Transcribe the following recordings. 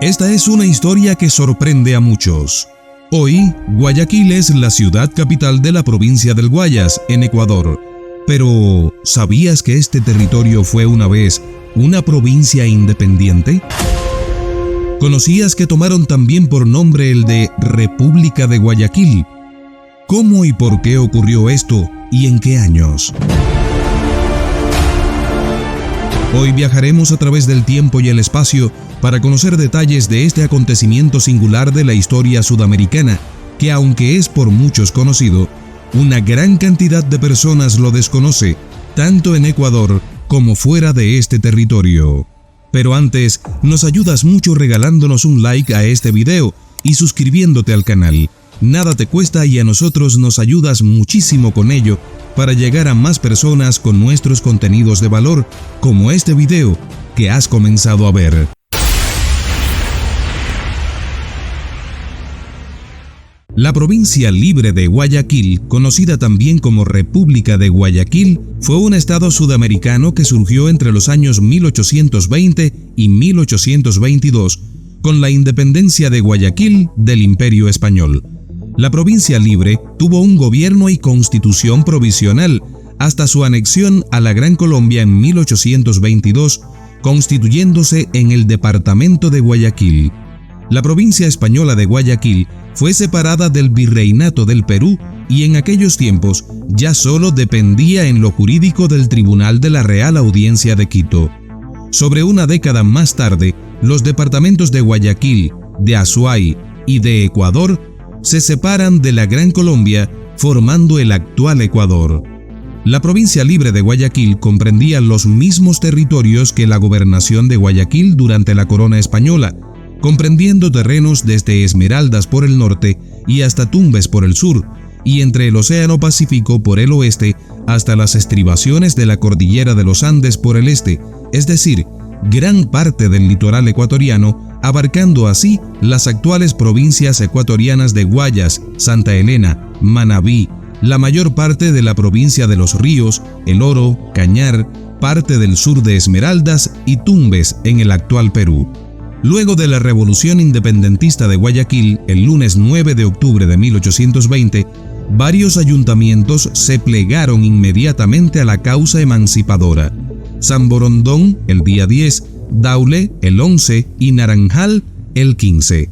Esta es una historia que sorprende a muchos. Hoy, Guayaquil es la ciudad capital de la provincia del Guayas, en Ecuador. Pero, ¿sabías que este territorio fue una vez una provincia independiente? ¿Conocías que tomaron también por nombre el de República de Guayaquil? ¿Cómo y por qué ocurrió esto y en qué años? Hoy viajaremos a través del tiempo y el espacio para conocer detalles de este acontecimiento singular de la historia sudamericana, que aunque es por muchos conocido, una gran cantidad de personas lo desconoce, tanto en Ecuador como fuera de este territorio. Pero antes, nos ayudas mucho regalándonos un like a este video y suscribiéndote al canal. Nada te cuesta y a nosotros nos ayudas muchísimo con ello para llegar a más personas con nuestros contenidos de valor, como este video que has comenzado a ver. La provincia libre de Guayaquil, conocida también como República de Guayaquil, fue un estado sudamericano que surgió entre los años 1820 y 1822, con la independencia de Guayaquil del Imperio Español. La provincia libre tuvo un gobierno y constitución provisional hasta su anexión a la Gran Colombia en 1822, constituyéndose en el departamento de Guayaquil. La provincia española de Guayaquil fue separada del Virreinato del Perú y en aquellos tiempos ya solo dependía en lo jurídico del Tribunal de la Real Audiencia de Quito. Sobre una década más tarde, los departamentos de Guayaquil, de Azuay y de Ecuador se separan de la Gran Colombia, formando el actual Ecuador. La provincia libre de Guayaquil comprendía los mismos territorios que la gobernación de Guayaquil durante la corona española, comprendiendo terrenos desde Esmeraldas por el norte y hasta Tumbes por el sur, y entre el Océano Pacífico por el oeste hasta las estribaciones de la cordillera de los Andes por el este, es decir, gran parte del litoral ecuatoriano, abarcando así las actuales provincias ecuatorianas de Guayas, Santa Elena, Manabí, la mayor parte de la provincia de Los Ríos, El Oro, Cañar, parte del sur de Esmeraldas y Tumbes en el actual Perú. Luego de la Revolución Independentista de Guayaquil, el lunes 9 de octubre de 1820, varios ayuntamientos se plegaron inmediatamente a la causa emancipadora. San Borondón, el día 10, Daule, el 11 y Naranjal, el 15.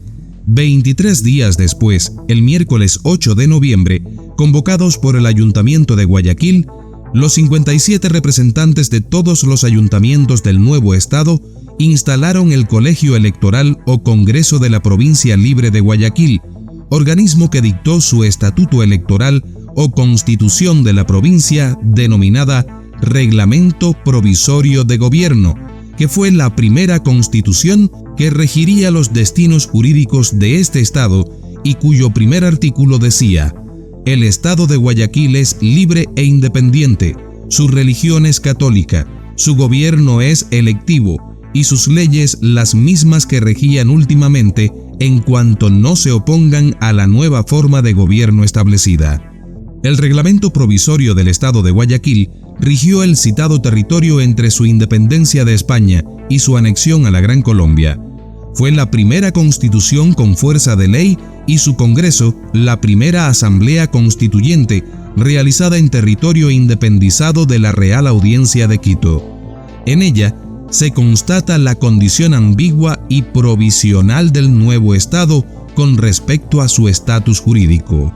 23 días después, el miércoles 8 de noviembre, convocados por el Ayuntamiento de Guayaquil, los 57 representantes de todos los ayuntamientos del nuevo estado instalaron el Colegio Electoral o Congreso de la Provincia Libre de Guayaquil, organismo que dictó su estatuto electoral o constitución de la provincia denominada Reglamento Provisorio de Gobierno, que fue la primera constitución que regiría los destinos jurídicos de este estado y cuyo primer artículo decía: el estado de Guayaquil es libre e independiente, su religión es católica, su gobierno es electivo y sus leyes las mismas que regían últimamente en cuanto no se opongan a la nueva forma de gobierno establecida. El reglamento provisorio del estado de Guayaquil rigió el citado territorio entre su independencia de España y su anexión a la Gran Colombia. Fue la primera constitución con fuerza de ley y su Congreso la primera asamblea constituyente realizada en territorio independizado de la Real Audiencia de Quito. En ella se constata la condición ambigua y provisional del nuevo estado con respecto a su estatus jurídico.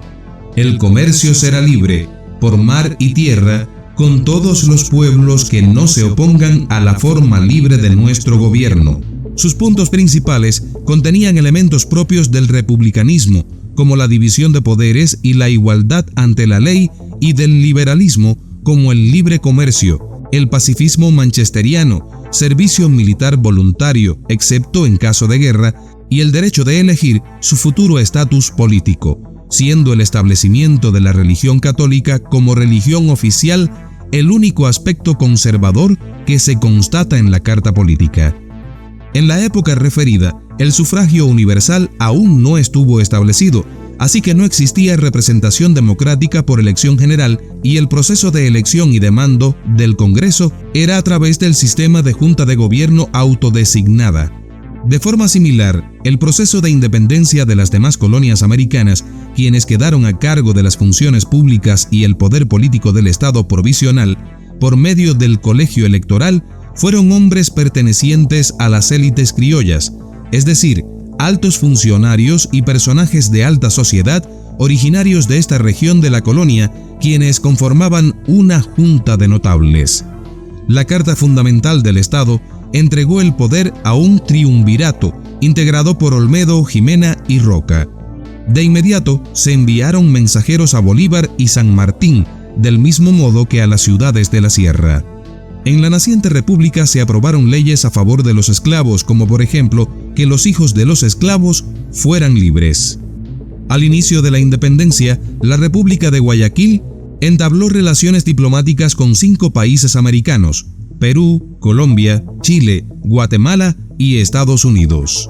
El comercio será libre, por mar y tierra, con todos los pueblos que no se opongan a la forma libre de nuestro gobierno. Sus puntos principales contenían elementos propios del republicanismo, como la división de poderes y la igualdad ante la ley, y del liberalismo, como el libre comercio, el pacifismo manchesteriano, servicio militar voluntario, excepto en caso de guerra, y el derecho de elegir su futuro estatus político, siendo el establecimiento de la religión católica como religión oficial el único aspecto conservador que se constata en la Carta Política. En la época referida, el sufragio universal aún no estuvo establecido, así que no existía representación democrática por elección general y el proceso de elección y de mando del Congreso era a través del sistema de junta de gobierno autodesignada. De forma similar, el proceso de independencia de las demás colonias americanas, quienes quedaron a cargo de las funciones públicas y el poder político del Estado provisional, por medio del colegio electoral, fueron hombres pertenecientes a las élites criollas, es decir, altos funcionarios y personajes de alta sociedad originarios de esta región de la colonia, quienes conformaban una junta de notables. La Carta Fundamental del Estado entregó el poder a un triunvirato integrado por Olmedo, Jimena y Roca. De inmediato se enviaron mensajeros a Bolívar y San Martín, del mismo modo que a las ciudades de la sierra. En la naciente república se aprobaron leyes a favor de los esclavos, como por ejemplo que los hijos de los esclavos fueran libres. Al inicio de la independencia, la República de Guayaquil entabló relaciones diplomáticas con 5 países americanos: Perú, Colombia, Chile, Guatemala y Estados Unidos.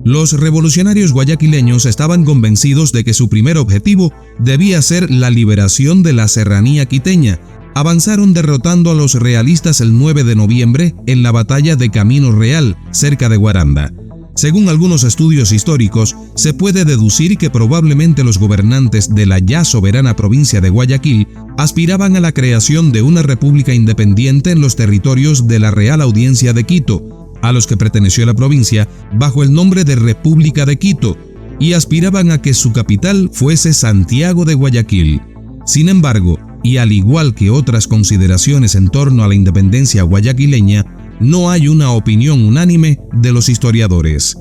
Los revolucionarios guayaquileños estaban convencidos de que su primer objetivo debía ser la liberación de la serranía quiteña. Avanzaron derrotando a los realistas el 9 de noviembre en la batalla de Camino Real, cerca de Guaranda. Según algunos estudios históricos, se puede deducir que probablemente los gobernantes de la ya soberana provincia de Guayaquil aspiraban a la creación de una república independiente en los territorios de la Real Audiencia de Quito, a los que perteneció la provincia bajo el nombre de República de Quito, y aspiraban a que su capital fuese Santiago de Guayaquil. Sin embargo, y al igual que otras consideraciones en torno a la independencia guayaquileña, no hay una opinión unánime de los historiadores.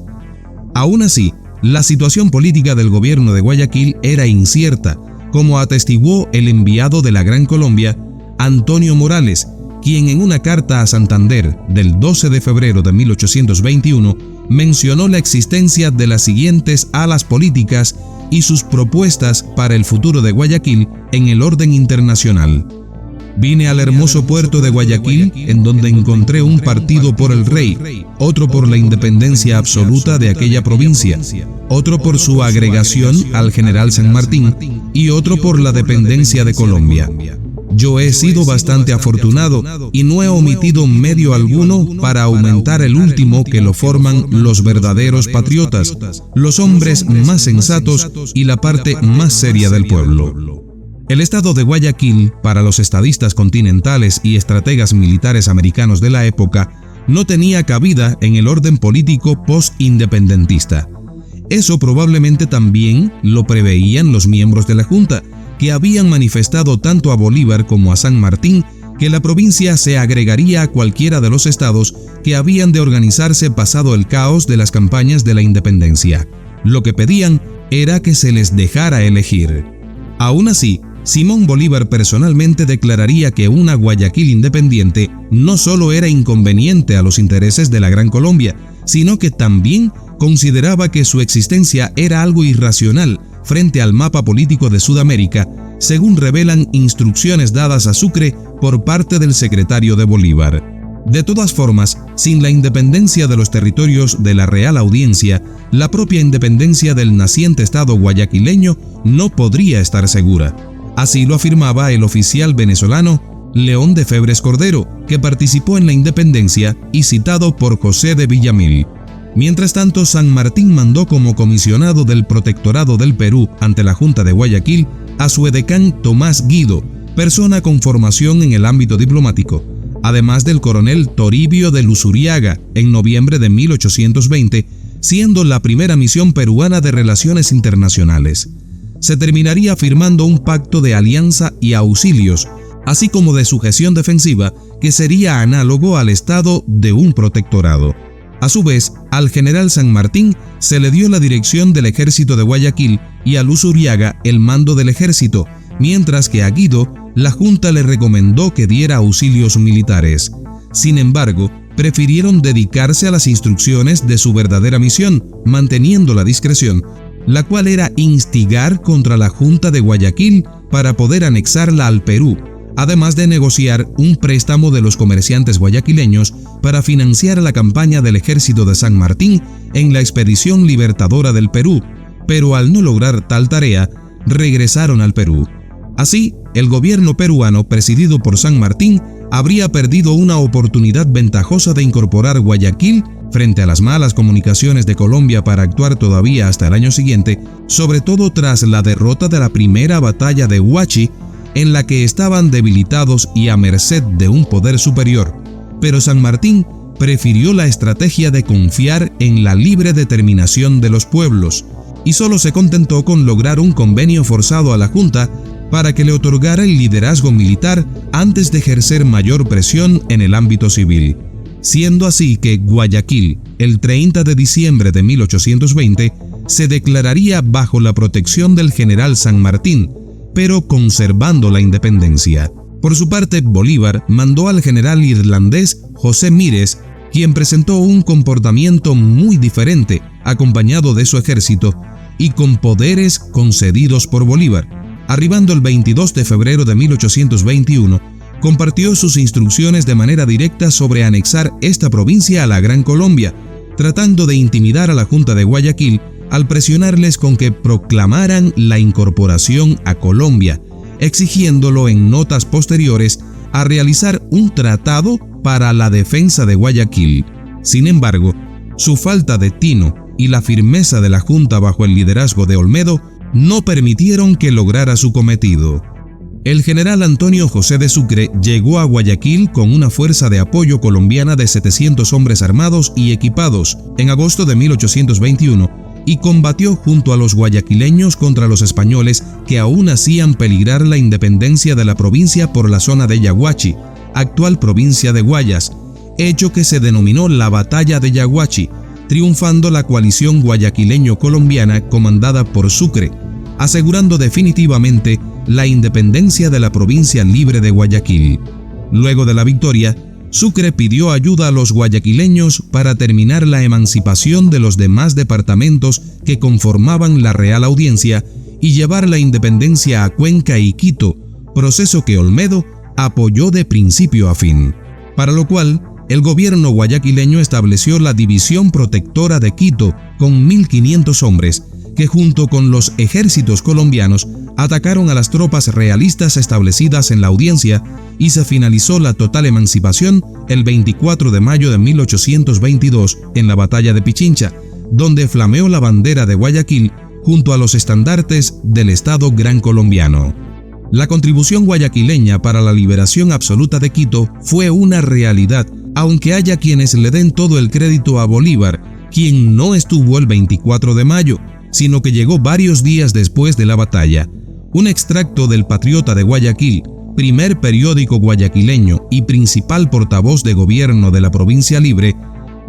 Aún así, la situación política del gobierno de Guayaquil era incierta, como atestiguó el enviado de la Gran Colombia, Antonio Morales, quien en una carta a Santander del 12 de febrero de 1821 mencionó la existencia de las siguientes alas políticas y sus propuestas para el futuro de Guayaquil en el orden internacional. Vine al hermoso puerto de Guayaquil, en donde encontré un partido por el rey, otro por la independencia absoluta de aquella provincia, otro por su agregación al general San Martín y otro por la dependencia de Colombia. Yo he sido bastante afortunado y no he omitido medio alguno para aumentar el último, que lo forman los verdaderos patriotas, los hombres más sensatos y la parte más seria del pueblo. El estado de Guayaquil, para los estadistas continentales y estrategas militares americanos de la época, no tenía cabida en el orden político post-independentista. Eso probablemente también lo preveían los miembros de la Junta, que habían manifestado tanto a Bolívar como a San Martín que la provincia se agregaría a cualquiera de los estados que habían de organizarse pasado el caos de las campañas de la independencia. Lo que pedían era que se les dejara elegir. Aún así, Simón Bolívar personalmente declararía que una Guayaquil independiente no solo era inconveniente a los intereses de la Gran Colombia, sino que también consideraba que su existencia era algo irracional frente al mapa político de Sudamérica, según revelan instrucciones dadas a Sucre por parte del secretario de Bolívar. De todas formas, sin la independencia de los territorios de la Real Audiencia, la propia independencia del naciente estado guayaquileño no podría estar segura. Así lo afirmaba el oficial venezolano León de Febres Cordero, que participó en la independencia y citado por José de Villamil. Mientras tanto, San Martín mandó como comisionado del Protectorado del Perú ante la Junta de Guayaquil a su edecán Tomás Guido, persona con formación en el ámbito diplomático, además del coronel Toribio de Luzuriaga, en noviembre de 1820, siendo la primera misión peruana de relaciones internacionales. Se terminaría firmando un pacto de alianza y auxilios, así como de sujeción defensiva, que sería análogo al estado de un protectorado. A su vez, al general San Martín se le dio la dirección del ejército de Guayaquil y a Luzuriaga el mando del ejército, mientras que a Guido la Junta le recomendó que diera auxilios militares. Sin embargo, prefirieron dedicarse a las instrucciones de su verdadera misión, manteniendo la discreción, la cual era instigar contra la Junta de Guayaquil para poder anexarla al Perú, además de negociar un préstamo de los comerciantes guayaquileños para financiar la campaña del ejército de San Martín en la expedición libertadora del Perú, pero al no lograr tal tarea, regresaron al Perú. Así, el gobierno peruano, presidido por San Martín, habría perdido una oportunidad ventajosa de incorporar Guayaquil frente a las malas comunicaciones de Colombia para actuar todavía hasta el año siguiente, sobre todo tras la derrota de la primera batalla de Huachi, en la que estaban debilitados y a merced de un poder superior. Pero San Martín prefirió la estrategia de confiar en la libre determinación de los pueblos, y solo se contentó con lograr un convenio forzado a la Junta para que le otorgara el liderazgo militar antes de ejercer mayor presión en el ámbito civil. Siendo así que Guayaquil, el 30 de diciembre de 1820, se declararía bajo la protección del general San Martín, pero conservando la independencia. Por su parte, Bolívar mandó al general irlandés José Mires, quien presentó un comportamiento muy diferente, acompañado de su ejército y con poderes concedidos por Bolívar. Arribando el 22 de febrero de 1821, compartió sus instrucciones de manera directa sobre anexar esta provincia a la Gran Colombia, tratando de intimidar a la Junta de Guayaquil al presionarles con que proclamaran la incorporación a Colombia, exigiéndolo en notas posteriores a realizar un tratado para la defensa de Guayaquil. Sin embargo, su falta de tino y la firmeza de la Junta bajo el liderazgo de Olmedo no permitieron que lograra su cometido. El general Antonio José de Sucre llegó a Guayaquil con una fuerza de apoyo colombiana de 700 hombres armados y equipados en agosto de 1821 y combatió junto a los guayaquileños contra los españoles que aún hacían peligrar la independencia de la provincia por la zona de Yaguachi, actual provincia de Guayas, hecho que se denominó la Batalla de Yaguachi, triunfando la coalición guayaquileño-colombiana comandada por Sucre, asegurando definitivamente la independencia de la provincia libre de Guayaquil. Luego de la victoria, Sucre pidió ayuda a los guayaquileños para terminar la emancipación de los demás departamentos que conformaban la Real Audiencia y llevar la independencia a Cuenca y Quito, proceso que Olmedo apoyó de principio a fin. Para lo cual, el gobierno guayaquileño estableció la División Protectora de Quito con 1.500 hombres, que junto con los ejércitos colombianos atacaron a las tropas realistas establecidas en la audiencia y se finalizó la total emancipación el 24 de mayo de 1822 en la batalla de Pichincha, donde flameó la bandera de Guayaquil junto a los estandartes del Estado Gran Colombiano. La contribución guayaquileña para la liberación absoluta de Quito fue una realidad, aunque haya quienes le den todo el crédito a Bolívar, quien no estuvo el 24 de mayo, sino que llegó varios días después de la batalla. Un extracto del Patriota de Guayaquil, primer periódico guayaquileño y principal portavoz de gobierno de la provincia libre,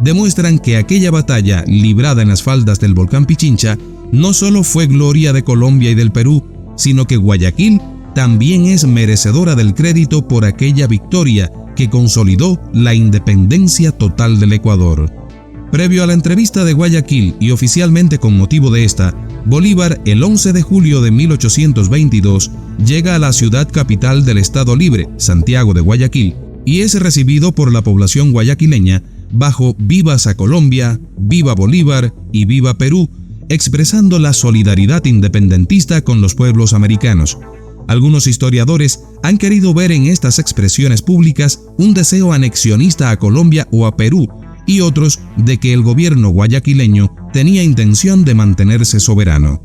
demuestran que aquella batalla librada en las faldas del volcán Pichincha no solo fue gloria de Colombia y del Perú, sino que Guayaquil también es merecedora del crédito por aquella victoria que consolidó la independencia total del Ecuador. Previo a la entrevista de Guayaquil y oficialmente con motivo de esta, Bolívar el 11 de julio de 1822 llega a la ciudad capital del Estado Libre, Santiago de Guayaquil, y es recibido por la población guayaquileña bajo "Vivas a Colombia", "Viva Bolívar" y "Viva Perú", expresando la solidaridad independentista con los pueblos americanos. Algunos historiadores han querido ver en estas expresiones públicas un deseo anexionista a Colombia o a Perú, y otros de que el gobierno guayaquileño tenía intención de mantenerse soberano.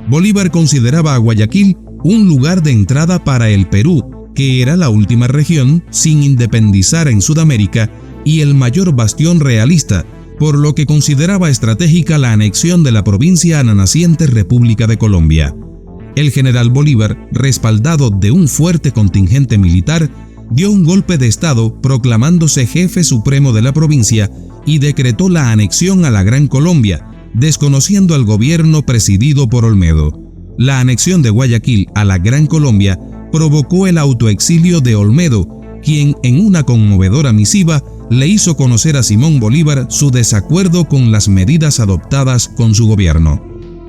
Bolívar consideraba a Guayaquil un lugar de entrada para el Perú, que era la última región sin independizar en Sudamérica y el mayor bastión realista, por lo que consideraba estratégica la anexión de la provincia a la naciente República de Colombia. El general Bolívar, respaldado de un fuerte contingente militar, dio un golpe de estado proclamándose jefe supremo de la provincia y decretó la anexión a la Gran Colombia, desconociendo al gobierno presidido por Olmedo. La anexión de Guayaquil a la Gran Colombia provocó el autoexilio de Olmedo, quien en una conmovedora misiva le hizo conocer a Simón Bolívar su desacuerdo con las medidas adoptadas con su gobierno.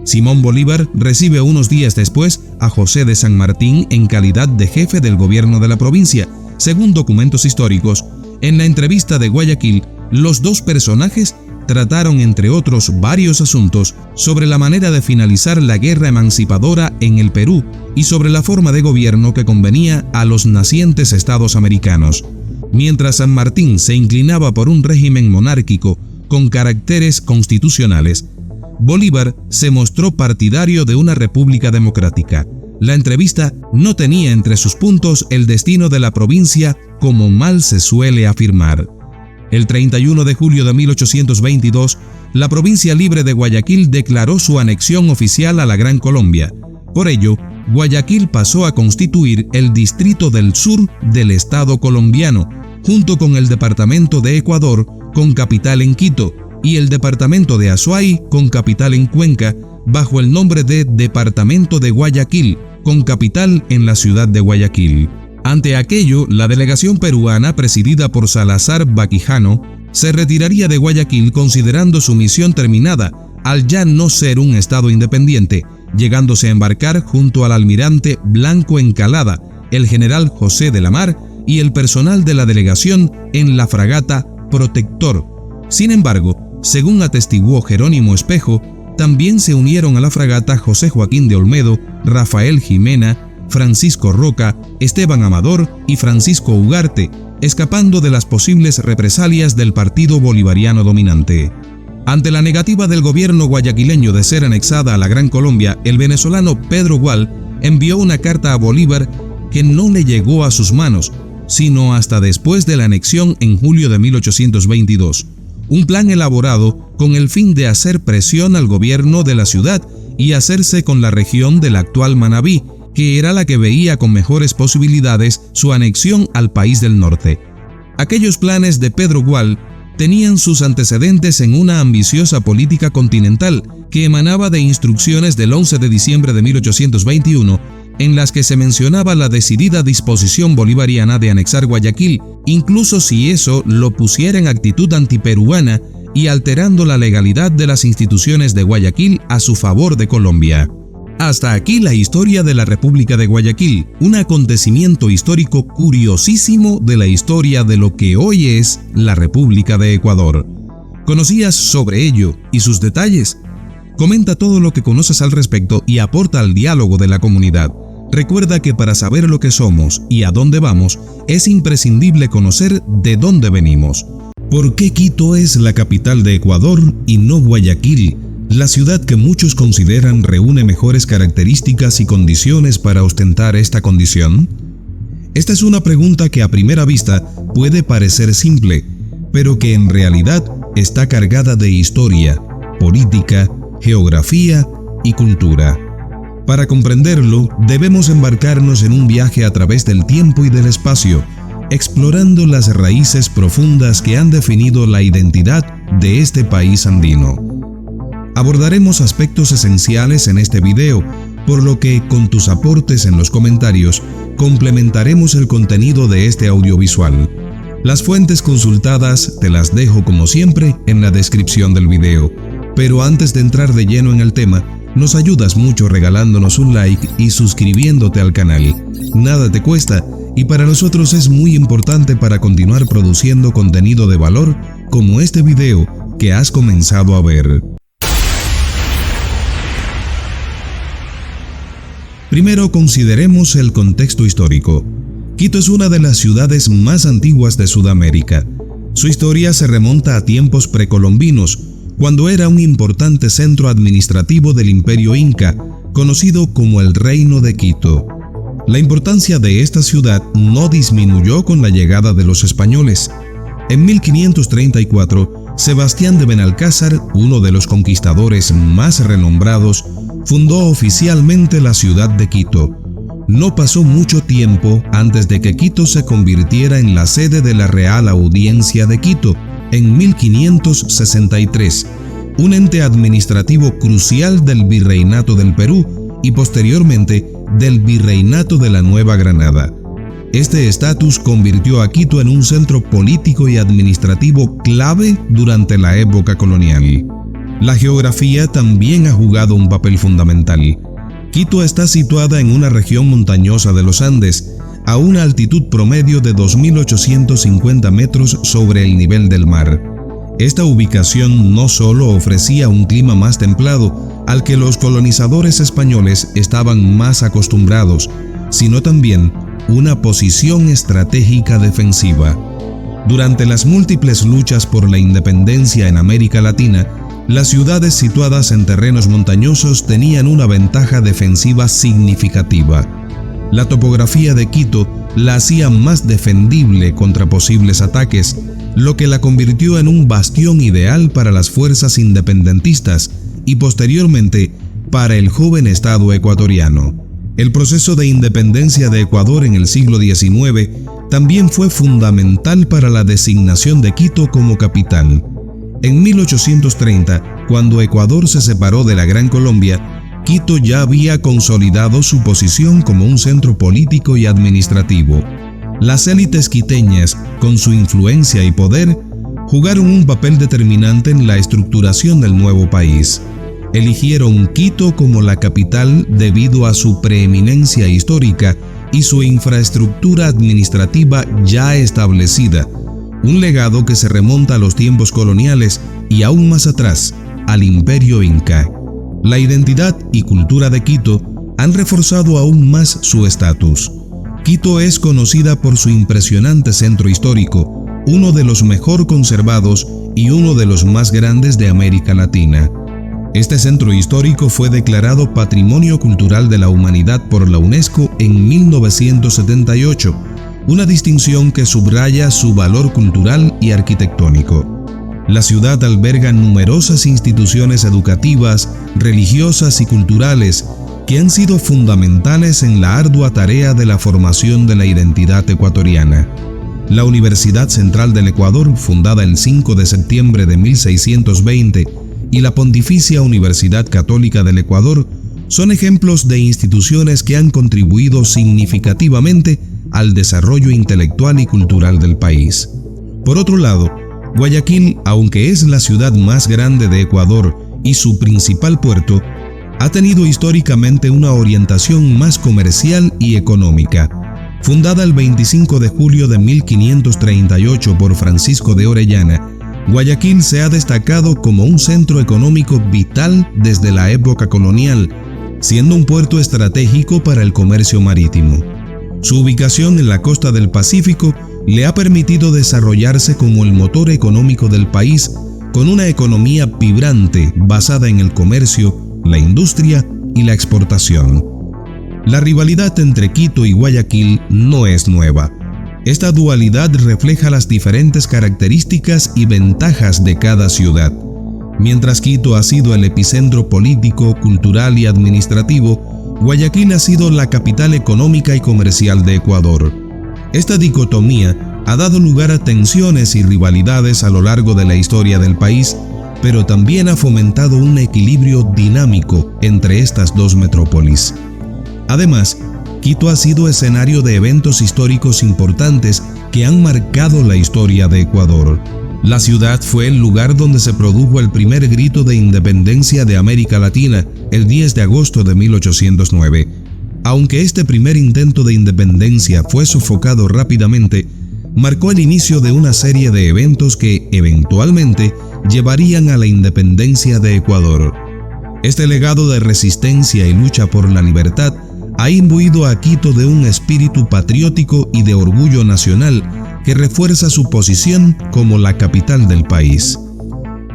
Simón Bolívar recibe unos días después a José de San Martín en calidad de jefe del gobierno de la provincia. Según documentos históricos, en la entrevista de Guayaquil, los dos personajes trataron, entre otros varios asuntos, sobre la manera de finalizar la guerra emancipadora en el Perú y sobre la forma de gobierno que convenía a los nacientes estados americanos. Mientras San Martín se inclinaba por un régimen monárquico, con caracteres constitucionales, Bolívar se mostró partidario de una república democrática. La entrevista no tenía entre sus puntos el destino de la provincia como mal se suele afirmar. El 31 de julio de 1822, la provincia libre de Guayaquil declaró su anexión oficial a la Gran Colombia. Por ello, Guayaquil pasó a constituir el distrito del sur del Estado colombiano, junto con el departamento de Ecuador, con capital en Quito, y el departamento de Azuay, con capital en Cuenca, bajo el nombre de Departamento de Guayaquil, con capital en la ciudad de Guayaquil. Ante aquello, la delegación peruana, presidida por Salazar Baquijano, se retiraría de Guayaquil considerando su misión terminada, al ya no ser un estado independiente, llegándose a embarcar junto al almirante Blanco Encalada, el general José de la Mar y el personal de la delegación en la fragata Protector. Sin embargo, según atestiguó Jerónimo Espejo, también se unieron a la fragata José Joaquín de Olmedo, Rafael Jimena, Francisco Roca, Esteban Amador y Francisco Ugarte, escapando de las posibles represalias del partido bolivariano dominante. Ante la negativa del gobierno guayaquileño de ser anexada a la Gran Colombia, el venezolano Pedro Gual envió una carta a Bolívar que no le llegó a sus manos, sino hasta después de la anexión en julio de 1822. Un plan elaborado con el fin de hacer presión al gobierno de la ciudad y hacerse con la región del actual Manabí, que era la que veía con mejores posibilidades su anexión al país del norte. Aquellos planes de Pedro Gual tenían sus antecedentes en una ambiciosa política continental que emanaba de instrucciones del 11 de diciembre de 1821, en las que se mencionaba la decidida disposición bolivariana de anexar Guayaquil, incluso si eso lo pusiera en actitud antiperuana y alterando la legalidad de las instituciones de Guayaquil a su favor de Colombia. Hasta aquí la historia de la República de Guayaquil, un acontecimiento histórico curiosísimo de la historia de lo que hoy es la República de Ecuador. ¿Conocías sobre ello y sus detalles? Comenta todo lo que conoces al respecto y aporta al diálogo de la comunidad. Recuerda que para saber lo que somos y a dónde vamos, es imprescindible conocer de dónde venimos. ¿Por qué Quito es la capital de Ecuador y no Guayaquil, la ciudad que muchos consideran reúne mejores características y condiciones para ostentar esta condición? Esta es una pregunta que a primera vista puede parecer simple, pero que en realidad está cargada de historia, política, geografía y cultura. Para comprenderlo, debemos embarcarnos en un viaje a través del tiempo y del espacio, explorando las raíces profundas que han definido la identidad de este país andino. Abordaremos aspectos esenciales en este video, por lo que con tus aportes en los comentarios complementaremos el contenido de este audiovisual. Las fuentes consultadas te las dejo como siempre en la descripción del video, pero antes de entrar de lleno en el tema, nos ayudas mucho regalándonos un like y suscribiéndote al canal. Nada te cuesta y para nosotros es muy importante para continuar produciendo contenido de valor como este video que has comenzado a ver. Primero consideremos el contexto histórico. Quito es una de las ciudades más antiguas de Sudamérica. Su historia se remonta a tiempos precolombinos, cuando era un importante centro administrativo del Imperio Inca, conocido como el Reino de Quito. La importancia de esta ciudad no disminuyó con la llegada de los españoles. En 1534, Sebastián de Benalcázar, uno de los conquistadores más renombrados, fundó oficialmente la ciudad de Quito. No pasó mucho tiempo antes de que Quito se convirtiera en la sede de la Real Audiencia de Quito, en 1563, un ente administrativo crucial del Virreinato del Perú y posteriormente del Virreinato de la Nueva Granada. Este estatus convirtió a Quito en un centro político y administrativo clave durante la época colonial. La geografía también ha jugado un papel fundamental. Quito está situada en una región montañosa de los Andes, a una altitud promedio de 2.850 metros sobre el nivel del mar. Esta ubicación no solo ofrecía un clima más templado, al que los colonizadores españoles estaban más acostumbrados, sino también una posición estratégica defensiva. Durante las múltiples luchas por la independencia en América Latina, las ciudades situadas en terrenos montañosos tenían una ventaja defensiva significativa. La topografía de Quito la hacía más defendible contra posibles ataques, lo que la convirtió en un bastión ideal para las fuerzas independentistas y posteriormente para el joven Estado ecuatoriano. El proceso de independencia de Ecuador en el siglo XIX también fue fundamental para la designación de Quito como capital. En 1830, cuando Ecuador se separó de la Gran Colombia, Quito ya había consolidado su posición como un centro político y administrativo. Las élites quiteñas, con su influencia y poder, jugaron un papel determinante en la estructuración del nuevo país. Eligieron Quito como la capital debido a su preeminencia histórica y su infraestructura administrativa ya establecida, un legado que se remonta a los tiempos coloniales y aún más atrás, al Imperio Inca. La identidad y cultura de Quito han reforzado aún más su estatus. Quito es conocida por su impresionante centro histórico, uno de los mejor conservados y uno de los más grandes de América Latina. Este centro histórico fue declarado Patrimonio Cultural de la Humanidad por la UNESCO en 1978, una distinción que subraya su valor cultural y arquitectónico. La ciudad alberga numerosas instituciones educativas, religiosas y culturales que han sido fundamentales en la ardua tarea de la formación de la identidad ecuatoriana. La Universidad Central del Ecuador, fundada el 5 de septiembre de 1620, y la Pontificia Universidad Católica del Ecuador son ejemplos de instituciones que han contribuido significativamente al desarrollo intelectual y cultural del país. Por otro lado, Guayaquil, aunque es la ciudad más grande de Ecuador y su principal puerto, ha tenido históricamente una orientación más comercial y económica. Fundada el 25 de julio de 1538 por Francisco de Orellana, Guayaquil se ha destacado como un centro económico vital desde la época colonial, siendo un puerto estratégico para el comercio marítimo. Su ubicación en la costa del Pacífico le ha permitido desarrollarse como el motor económico del país, con una economía vibrante basada en el comercio, la industria y la exportación. La rivalidad entre Quito y Guayaquil no es nueva. Esta dualidad refleja las diferentes características y ventajas de cada ciudad. Mientras Quito ha sido el epicentro político, cultural y administrativo, Guayaquil ha sido la capital económica y comercial de Ecuador. Esta dicotomía ha dado lugar a tensiones y rivalidades a lo largo de la historia del país, pero también ha fomentado un equilibrio dinámico entre estas dos metrópolis. Además, Quito ha sido escenario de eventos históricos importantes que han marcado la historia de Ecuador. La ciudad fue el lugar donde se produjo el primer grito de independencia de América Latina, el 10 de agosto de 1809. Aunque este primer intento de independencia fue sofocado rápidamente, marcó el inicio de una serie de eventos que, eventualmente, llevarían a la independencia de Ecuador. Este legado de resistencia y lucha por la libertad ha imbuido a Quito de un espíritu patriótico y de orgullo nacional que refuerza su posición como la capital del país.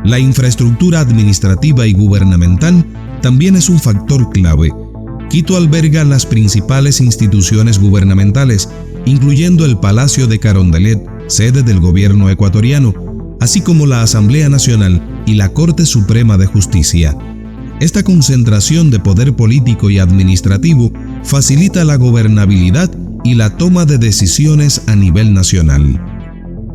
La infraestructura administrativa y gubernamental también es un factor clave. Quito alberga las principales instituciones gubernamentales, incluyendo el Palacio de Carondelet, sede del gobierno ecuatoriano, así como la Asamblea Nacional y la Corte Suprema de Justicia. Esta concentración de poder político y administrativo facilita la gobernabilidad y la toma de decisiones a nivel nacional.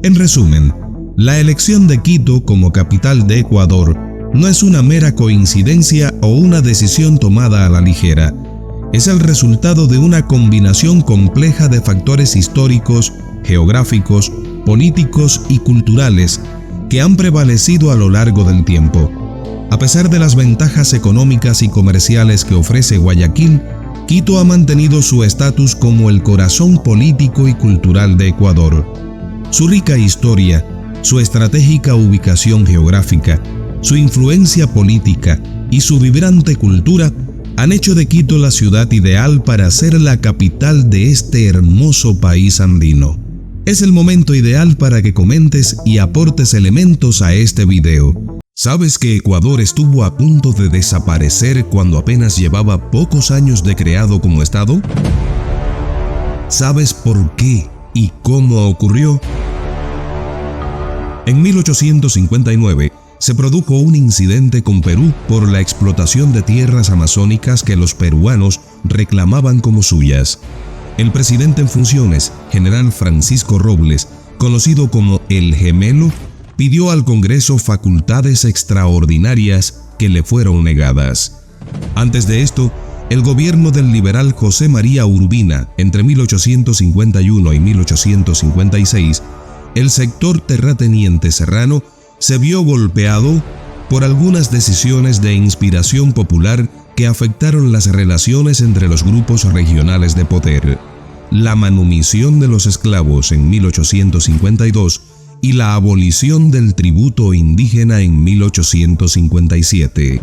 En resumen, la elección de Quito como capital de Ecuador no es una mera coincidencia o una decisión tomada a la ligera. Es el resultado de una combinación compleja de factores históricos, geográficos, políticos y culturales que han prevalecido a lo largo del tiempo. A pesar de las ventajas económicas y comerciales que ofrece Guayaquil, Quito ha mantenido su estatus como el corazón político y cultural de Ecuador. Su rica historia, su estratégica ubicación geográfica, su influencia política y su vibrante cultura han hecho de Quito la ciudad ideal para ser la capital de este hermoso país andino. Es el momento ideal para que comentes y aportes elementos a este video. ¿Sabes que Ecuador estuvo a punto de desaparecer cuando apenas llevaba pocos años de creado como estado? ¿Sabes por qué y cómo ocurrió? En 1859 se produjo un incidente con Perú por la explotación de tierras amazónicas que los peruanos reclamaban como suyas. El presidente en funciones, general Francisco Robles, conocido como el Gemelo, pidió al Congreso facultades extraordinarias que le fueron negadas. Antes de esto, el gobierno del liberal José María Urbina, entre 1851 y 1856, el sector terrateniente serrano se vio golpeado por algunas decisiones de inspiración popular que afectaron las relaciones entre los grupos regionales de poder, la manumisión de los esclavos en 1852 y la abolición del tributo indígena en 1857.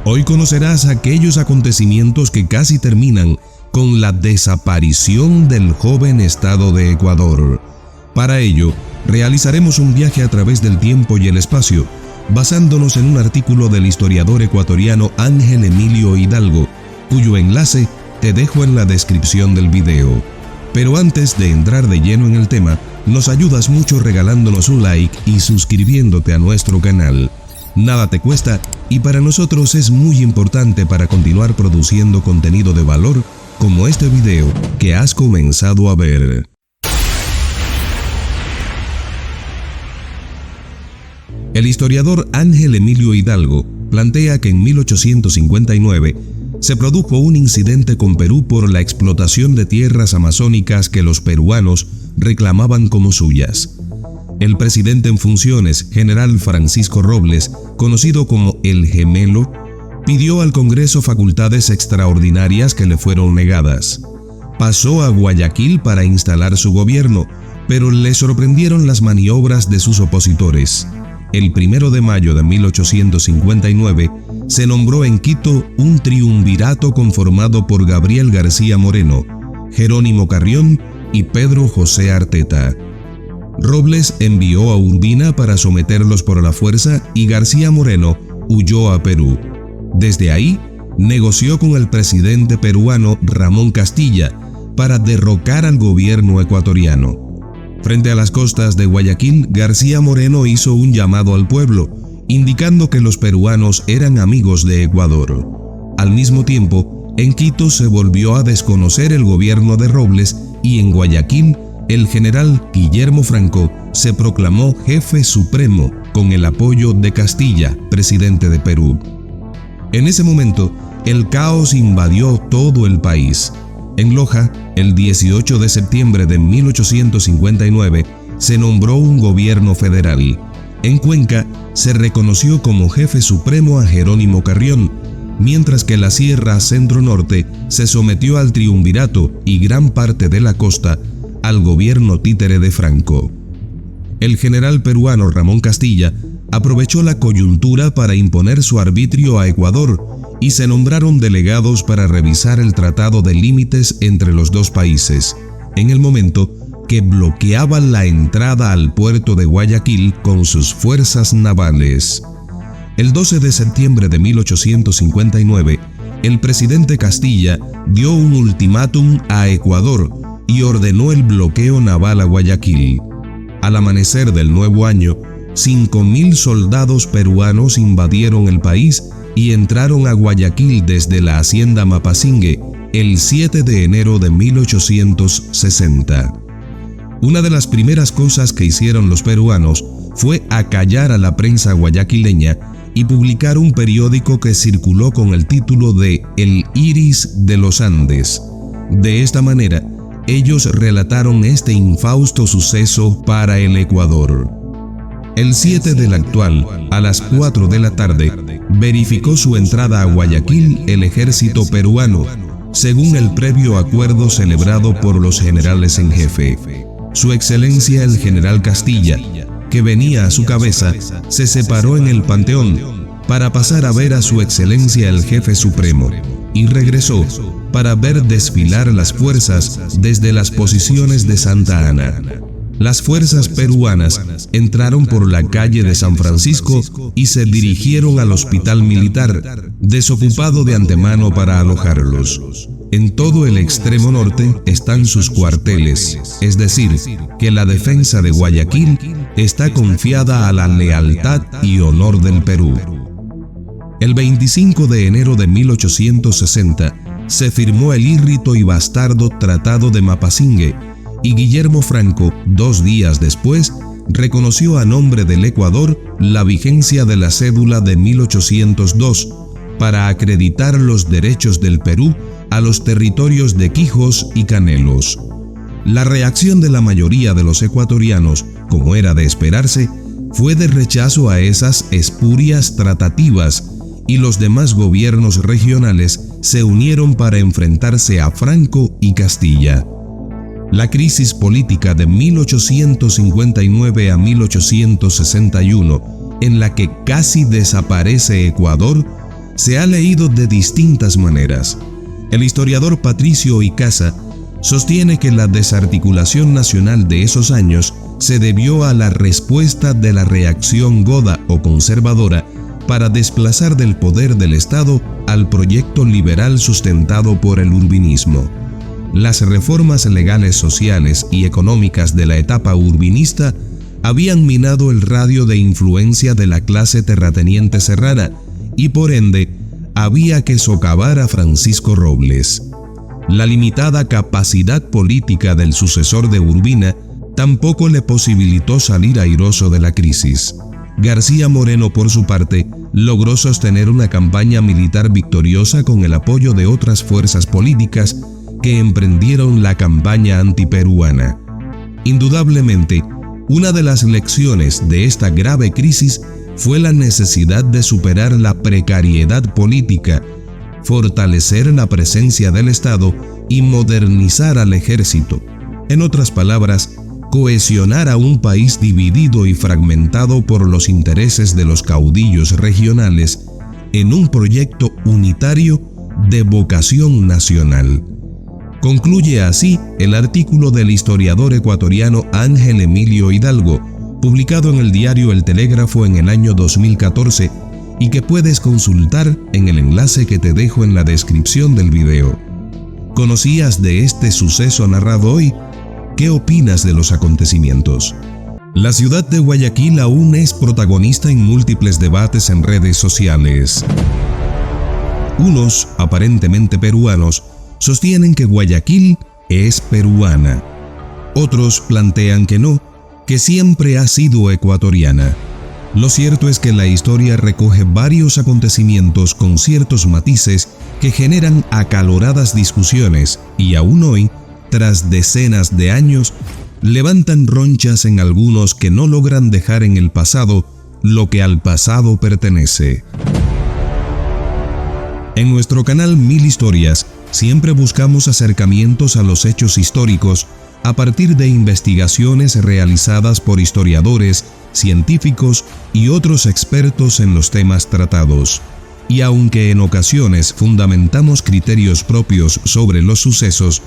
Hoy conocerás aquellos acontecimientos que casi terminan con la desaparición del joven estado de Ecuador. Para ello, realizaremos un viaje a través del tiempo y el espacio, basándonos en un artículo del historiador ecuatoriano Ángel Emilio Hidalgo, cuyo enlace te dejo en la descripción del video. Pero antes de entrar de lleno en el tema, nos ayudas mucho regalándonos un like y suscribiéndote a nuestro canal. Nada te cuesta y para nosotros es muy importante para continuar produciendo contenido de valor como este video que has comenzado a ver. El historiador Ángel Emilio Hidalgo plantea que en 1859 se produjo un incidente con Perú por la explotación de tierras amazónicas que los peruanos reclamaban como suyas. El presidente en funciones, general Francisco Robles, conocido como el Gemelo, pidió al Congreso facultades extraordinarias que le fueron negadas. Pasó a Guayaquil para instalar su gobierno, pero le sorprendieron las maniobras de sus opositores. El 1 de mayo de 1859 se nombró en Quito un triunvirato conformado por Gabriel García Moreno, Jerónimo Carrión y Pedro José Arteta. Robles envió a Urbina para someterlos por la fuerza y García Moreno huyó a Perú. Desde ahí, negoció con el presidente peruano Ramón Castilla para derrocar al gobierno ecuatoriano. Frente a las costas de Guayaquil, García Moreno hizo un llamado al pueblo, indicando que los peruanos eran amigos de Ecuador. Al mismo tiempo, en Quito se volvió a desconocer el gobierno de Robles y en Guayaquil, el general Guillermo Franco se proclamó jefe supremo con el apoyo de Castilla, presidente de Perú. En ese momento, el caos invadió todo el país. En Loja, el 18 de septiembre de 1859, se nombró un gobierno federal. En Cuenca, se reconoció como jefe supremo a Jerónimo Carrión, mientras que la Sierra Centro-Norte se sometió al triunvirato y gran parte de la costa al gobierno títere de Franco. El general peruano Ramón Castilla aprovechó la coyuntura para imponer su arbitrio a Ecuador y se nombraron delegados para revisar el tratado de límites entre los dos países, en el momento que bloqueaban la entrada al puerto de Guayaquil con sus fuerzas navales. El 12 de septiembre de 1859, el presidente Castilla dio un ultimátum a Ecuador y ordenó el bloqueo naval a Guayaquil. Al amanecer del nuevo año, 5.000 soldados peruanos invadieron el país y entraron a Guayaquil desde la hacienda Mapasingue el 7 de enero de 1860. Una de las primeras cosas que hicieron los peruanos fue acallar a la prensa guayaquileña y publicar un periódico que circuló con el título de El Iris de los Andes. De esta manera, ellos relataron este infausto suceso para el Ecuador. El 7 del actual, a las 4 de la tarde, verificó su entrada a Guayaquil el ejército peruano, según el previo acuerdo celebrado por los generales en jefe. Su excelencia el general Castilla, que venía a su cabeza, se separó en el Panteón para pasar a ver a su excelencia el jefe supremo y regresó para ver desfilar las fuerzas desde las posiciones de Santa Ana. Las fuerzas peruanas entraron por la calle de San Francisco y se dirigieron al hospital militar, desocupado de antemano para alojarlos. En todo el extremo norte están sus cuarteles, es decir, que la defensa de Guayaquil está confiada a la lealtad y honor del Perú. El 25 de enero de 1860 se firmó el írrito y bastardo Tratado de Mapasingue, y Guillermo Franco, 2 días después, reconoció a nombre del Ecuador la vigencia de la cédula de 1802 para acreditar los derechos del Perú a los territorios de Quijos y Canelos. La reacción de la mayoría de los ecuatorianos, como era de esperarse, fue de rechazo a esas espurias tratativas, y los demás gobiernos regionales se unieron para enfrentarse a Franco y Castilla. La crisis política de 1859 a 1861, en la que casi desaparece Ecuador, se ha leído de distintas maneras. El historiador Patricio Icaza sostiene que la desarticulación nacional de esos años se debió a la respuesta de la reacción goda o conservadora para desplazar del poder del Estado al proyecto liberal sustentado por el urbinismo. Las reformas legales, sociales y económicas de la etapa urbinista habían minado el radio de influencia de la clase terrateniente serrana y por ende había que socavar a Francisco Robles. La limitada capacidad política del sucesor de Urbina tampoco le posibilitó salir airoso de la crisis. García Moreno, por su parte, logró sostener una campaña militar victoriosa con el apoyo de otras fuerzas políticas que emprendieron la campaña antiperuana. Indudablemente, una de las lecciones de esta grave crisis fue la necesidad de superar la precariedad política, fortalecer la presencia del Estado y modernizar al ejército. En otras palabras, cohesionar a un país dividido y fragmentado por los intereses de los caudillos regionales en un proyecto unitario de vocación nacional. Concluye así el artículo del historiador ecuatoriano Ángel Emilio Hidalgo, publicado en el diario El Telégrafo en el año 2014 y que puedes consultar en el enlace que te dejo en la descripción del video. ¿Conocías de este suceso narrado hoy? ¿Qué opinas de los acontecimientos? La ciudad de Guayaquil aún es protagonista en múltiples debates en redes sociales. Unos, aparentemente peruanos, sostienen que Guayaquil es peruana. Otros plantean que no, que siempre ha sido ecuatoriana. Lo cierto es que la historia recoge varios acontecimientos con ciertos matices que generan acaloradas discusiones y aún hoy, tras decenas de años, levantan ronchas en algunos que no logran dejar en el pasado lo que al pasado pertenece. En nuestro canal 1000 Historias, siempre buscamos acercamientos a los hechos históricos a partir de investigaciones realizadas por historiadores, científicos y otros expertos en los temas tratados. Y aunque en ocasiones fundamentamos criterios propios sobre los sucesos,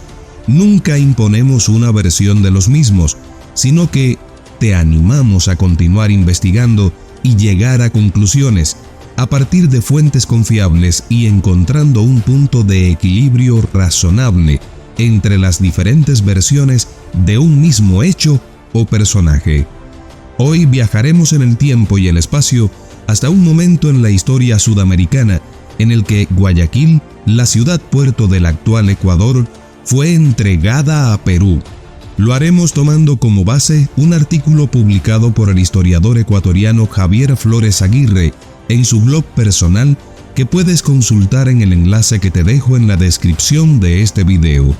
nunca imponemos una versión de los mismos, sino que te animamos a continuar investigando y llegar a conclusiones a partir de fuentes confiables y encontrando un punto de equilibrio razonable entre las diferentes versiones de un mismo hecho o personaje. Hoy viajaremos en el tiempo y el espacio hasta un momento en la historia sudamericana en el que Guayaquil, la ciudad-puerto del actual Ecuador, fue entregada a Perú. Lo haremos tomando como base un artículo publicado por el historiador ecuatoriano Javier Flores Aguirre en su blog personal que puedes consultar en el enlace que te dejo en la descripción de este video.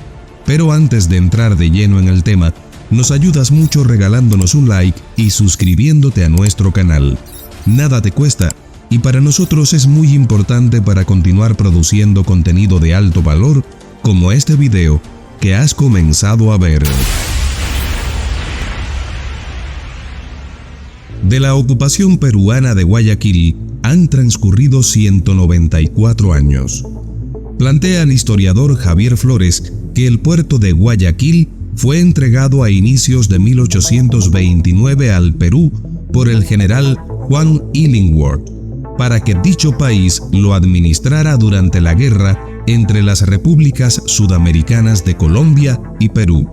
Pero antes de entrar de lleno en el tema, nos ayudas mucho regalándonos un like y suscribiéndote a nuestro canal. Nada te cuesta y para nosotros es muy importante para continuar produciendo contenido de alto valor como este video que has comenzado a ver. De la ocupación peruana de Guayaquil han transcurrido 194 años. Plantea el historiador Javier Flores que el puerto de Guayaquil fue entregado a inicios de 1829 al Perú por el general Juan Illingworth, para que dicho país lo administrara durante la guerra entre las repúblicas sudamericanas de Colombia y Perú.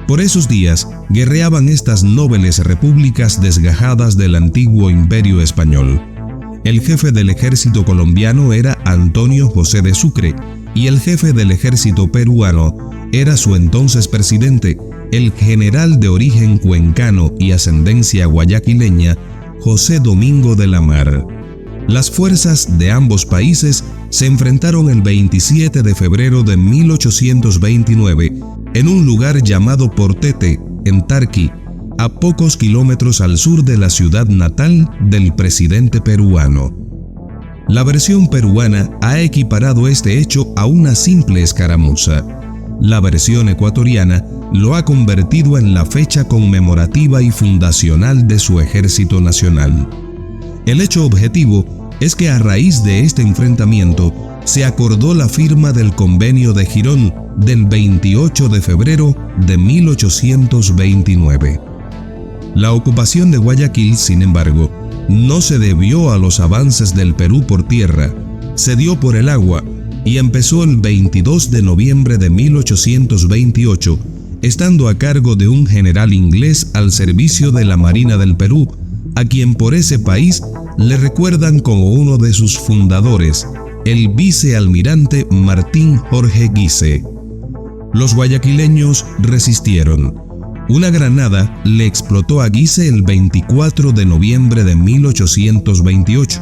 Por esos días guerreaban estas nobles repúblicas desgajadas del antiguo imperio español. El jefe del ejército colombiano era Antonio José de Sucre y el jefe del ejército peruano era su entonces presidente, el general de origen cuencano y ascendencia guayaquileña, José Domingo de la Mar. Las fuerzas de ambos países se enfrentaron el 27 de febrero de 1829 en un lugar llamado Portete, en Tarqui, a pocos kilómetros al sur de la ciudad natal del presidente peruano. La versión peruana ha equiparado este hecho a una simple escaramuza. La versión ecuatoriana lo ha convertido en la fecha conmemorativa y fundacional de su ejército nacional. El hecho objetivo es que a raíz de este enfrentamiento se acordó la firma del Convenio de Girón del 28 de febrero de 1829. La ocupación de Guayaquil, sin embargo, no se debió a los avances del Perú por tierra, se dio por el agua y empezó el 22 de noviembre de 1828, estando a cargo de un general inglés al servicio de la Marina del Perú, a quien por ese país le recuerdan como uno de sus fundadores, el vicealmirante Martín Jorge Guise. Los guayaquileños resistieron. Una granada le explotó a Guise el 24 de noviembre de 1828.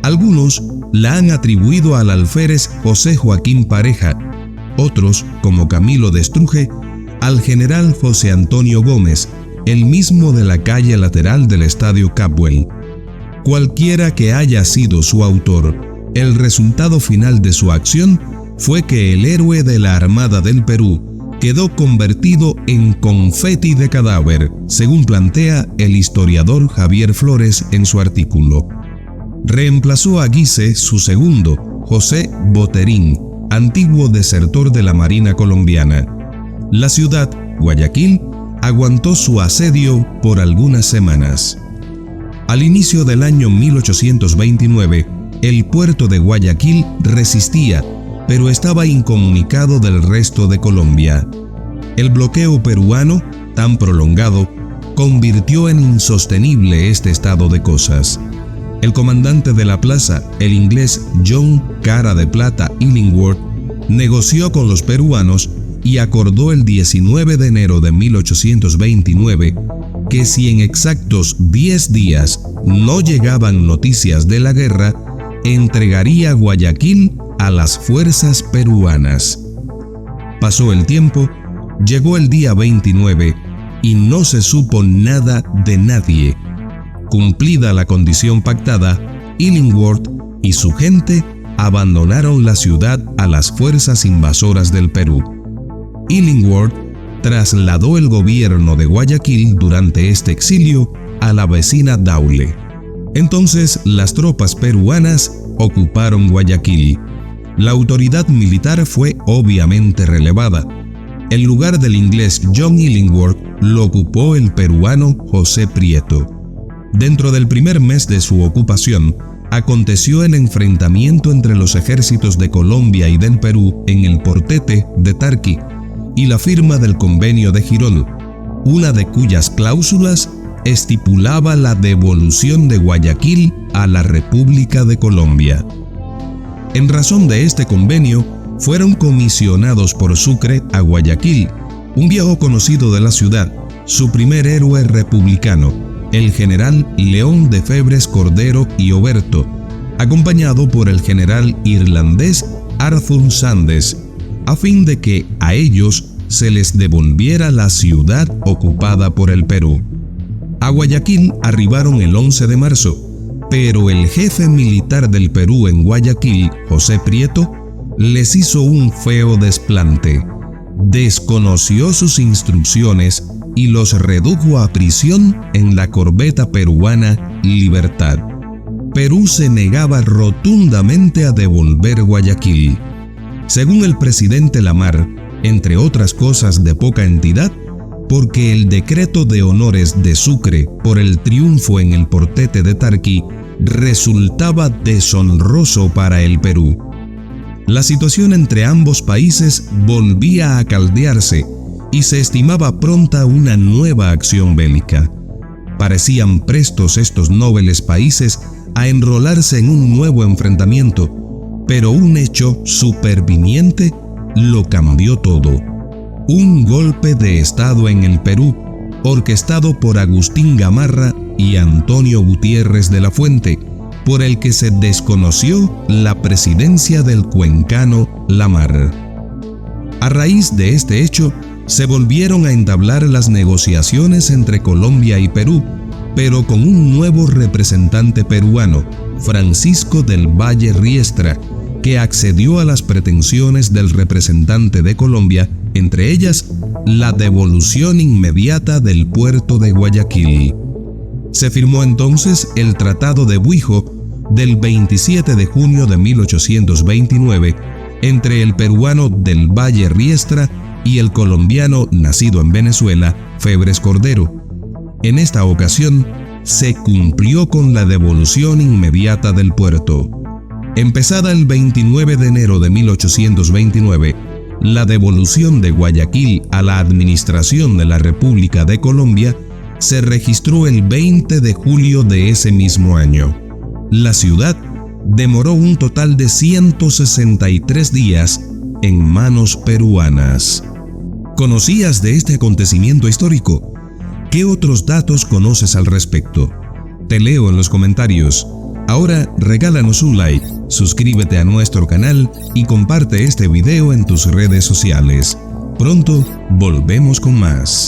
Algunos la han atribuido al alférez José Joaquín Pareja, otros, como Camilo de Estruje, al general José Antonio Gómez, el mismo de la calle lateral del estadio Capwell. Cualquiera que haya sido su autor, el resultado final de su acción fue que el héroe de la Armada del Perú quedó convertido en confeti de cadáver, según plantea el historiador Javier Flores en su artículo. Reemplazó a Guise su segundo, José Boterín, antiguo desertor de la Marina colombiana. La ciudad, Guayaquil, aguantó su asedio por algunas semanas. Al inicio del año 1829, el puerto de Guayaquil resistía, pero estaba incomunicado del resto de Colombia. El bloqueo peruano, tan prolongado, convirtió en insostenible este estado de cosas. El comandante de la plaza, el inglés John Cara de Plata Illingworth, negoció con los peruanos y acordó el 19 de enero de 1829 que si en exactos 10 días no llegaban noticias de la guerra, entregaría Guayaquil a las fuerzas peruanas. Pasó el tiempo, llegó el día 29 y no se supo nada de nadie. Cumplida la condición pactada, Illingworth y su gente abandonaron la ciudad a las fuerzas invasoras del Perú. Illingworth trasladó el gobierno de Guayaquil durante este exilio a la vecina Daule. Entonces las tropas peruanas ocuparon Guayaquil. La autoridad militar fue obviamente relevada. El lugar del inglés John Illingworth lo ocupó el peruano José Prieto. Dentro del primer mes de su ocupación, aconteció el enfrentamiento entre los ejércitos de Colombia y del Perú en el Portete de Tarqui y la firma del Convenio de Girón, una de cuyas cláusulas estipulaba la devolución de Guayaquil a la República de Colombia. En razón de este convenio, fueron comisionados por Sucre a Guayaquil, un viejo conocido de la ciudad, su primer héroe republicano, el general León de Febres Cordero y Oberto, acompañado por el general irlandés Arthur Sandes, a fin de que a ellos se les devolviera la ciudad ocupada por el Perú. A Guayaquil arribaron el 11 de marzo, pero el jefe militar del Perú en Guayaquil, José Prieto, les hizo un feo desplante. Desconoció sus instrucciones y los redujo a prisión en la corbeta peruana Libertad. Perú se negaba rotundamente a devolver Guayaquil. Según el presidente Lamar, entre otras cosas de poca entidad, porque el decreto de honores de Sucre por el triunfo en el Portete de Tarqui resultaba deshonroso para el Perú. La situación entre ambos países volvía a caldearse y se estimaba pronta una nueva acción bélica. Parecían prestos estos nobles países a enrolarse en un nuevo enfrentamiento, pero un hecho superviniente lo cambió todo. Un golpe de Estado en el Perú, orquestado por Agustín Gamarra y Antonio Gutiérrez de la Fuente, por el que se desconoció la presidencia del cuencano Lamar. A raíz de este hecho, se volvieron a entablar las negociaciones entre Colombia y Perú, pero con un nuevo representante peruano, Francisco del Valle Riestra, que accedió a las pretensiones del representante de Colombia, entre ellas la devolución inmediata del puerto de Guayaquil. Se firmó entonces el Tratado de Buijo del 27 de junio de 1829 entre el peruano del Valle Riestra y el colombiano nacido en Venezuela, Febres Cordero. En esta ocasión, se cumplió con la devolución inmediata del puerto. Empezada el 29 de enero de 1829, la devolución de Guayaquil a la administración de la República de Colombia se registró el 20 de julio de ese mismo año. La ciudad demoró un total de 163 días en manos peruanas. ¿Conocías de este acontecimiento histórico? ¿Qué otros datos conoces al respecto? Te leo en los comentarios. Ahora regálanos un like, suscríbete a nuestro canal y comparte este video en tus redes sociales. Pronto volvemos con más.